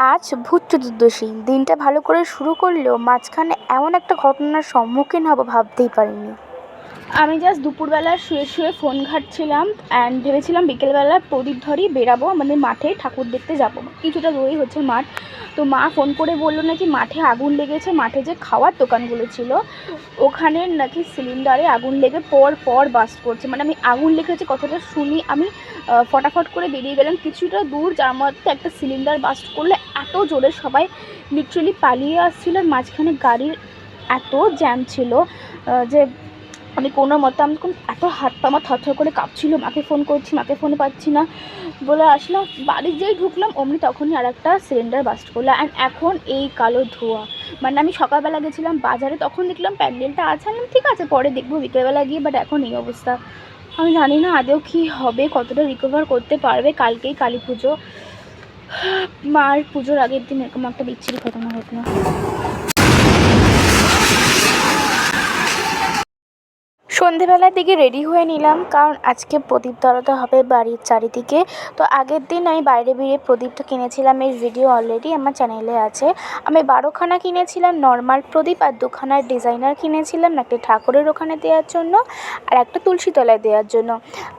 আজ ভূত চতুর্দশী। দিনটা ভালো করে শুরু করলেও মাঝখানে এমন একটা ঘটনার সম্মুখীন হব ভাবতেই পারিনি। আমি জাস্ট দুপুরবেলা শুয়ে শুয়ে ফোন ঘাঁটছিলাম অ্যান্ড ভেবেছিলাম বিকেলবেলা প্রদীপ ধরেই বেরাবো আমাদের মাঠে ঠাকুর দেখতে যাবো, কিছুটা দূরেই হচ্ছে মাঠ। তো মা ফোন করে বললো নাকি মাঠে আগুন লেগেছে, মাঠে যে খাওয়ার দোকানগুলো ছিল ওখানে নাকি সিলিন্ডারে আগুন লেগে পর পর বাস্ট করছে। মানে আমি আগুন লেগেছে কথাটা শুনি আমি ফটাফট করে বেরিয়ে গেলাম কিছুটা দূর, যার মধ্যে একটা সিলিন্ডার বাস্ট করলে এত জোরে সবাই লিটারালি পালিয়ে আসছিল। মাঝখানে গাড়ির এত জ্যাম ছিল যে আমি কোনো মতে আমি এত হাত পা আমার থরথর করে কাঁপছিল, মাকে ফোন করছি, মাকে ফোন পাচ্ছি না বলে আসলাম। বাড়ি যেই ঢুকলাম অমনি তখনই আর একটা সিলিন্ডার বাস্ট করলো অ্যান্ড এখন এই কালো ধোঁয়া। মানে আমি সকালবেলা গেছিলাম বাজারে, তখন দেখলাম প্যান্ডেলটা আছে, আমি ঠিক আছে পরে দেখবো বিকেলবেলা গিয়ে, বাট এখন এই অবস্থা। আমি জানি না আদৌ কী হবে, কতটা রিকভার করতে পারবে। কালকেই কালী পুজো, মার পুজোর আগের দিন এরকম একটা বিচ্ছিরি ঘটনা ঘটলো। সন্ধেবেলার দিকে রেডি হয়ে নিলাম, কারণ আজকে প্রদীপ ধরাতে হবে বাড়ির চারিদিকে। তো আগের দিন আমি বাইরে বেরিয়ে প্রদীপটা কিনেছিলাম, এর ভিডিও অলরেডি আমার চ্যানেলে আছে। আমি 12খানা কিনেছিলাম নর্মাল প্রদীপ, আর 2খানার ডিজাইনার কিনেছিলাম, একটা ঠাকুরের ওখানে দেওয়ার জন্য আর একটা তুলসী তলায় দেওয়ার জন্য।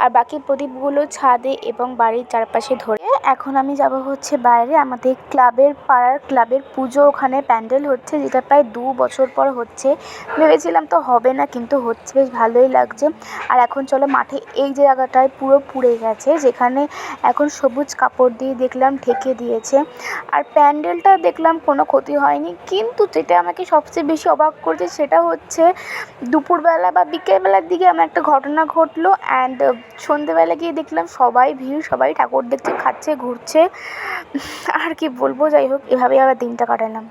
আর বাকি প্রদীপগুলো ছাদে এবং বাড়ির চারপাশে ধরে এখন আমি যাব হচ্ছে বাইরে, আমাদের ক্লাবের পাড়ার ক্লাবের পুজো, ওখানে প্যান্ডেল হচ্ছে, যেটা প্রায় 2 বছর পর হচ্ছে। ভেবেছিলাম তো হবে না, কিন্তু হচ্ছে, বেশ ভালোই লাগছে। আর এখন চলো মাঠে, এই যে জায়গাটায় পুরো পুড়ে গেছে, যেখানে এখন সবুজ কাপড় দিয়ে দেখলাম ঢেকে দিয়েছে। আর প্যান্ডেলটা দেখলাম কোনো ক্ষতি হয়নি, কিন্তু যেটা আমাকে সবচেয়ে বেশি অবাক করেছে সেটা হচ্ছে দুপুরবেলা বা বিকেলবেলার দিকে আমার একটা ঘটনা ঘটলো অ্যান্ড সন্ধেবেলা গিয়ে দেখলাম সবাই ভিড়, সবাই ঠাকুর দেখছে, খাচ্ছে, ঘুরছে। আর কি বলবো, যাই হোক এভাবেই আবার দিনটা কাটালাম।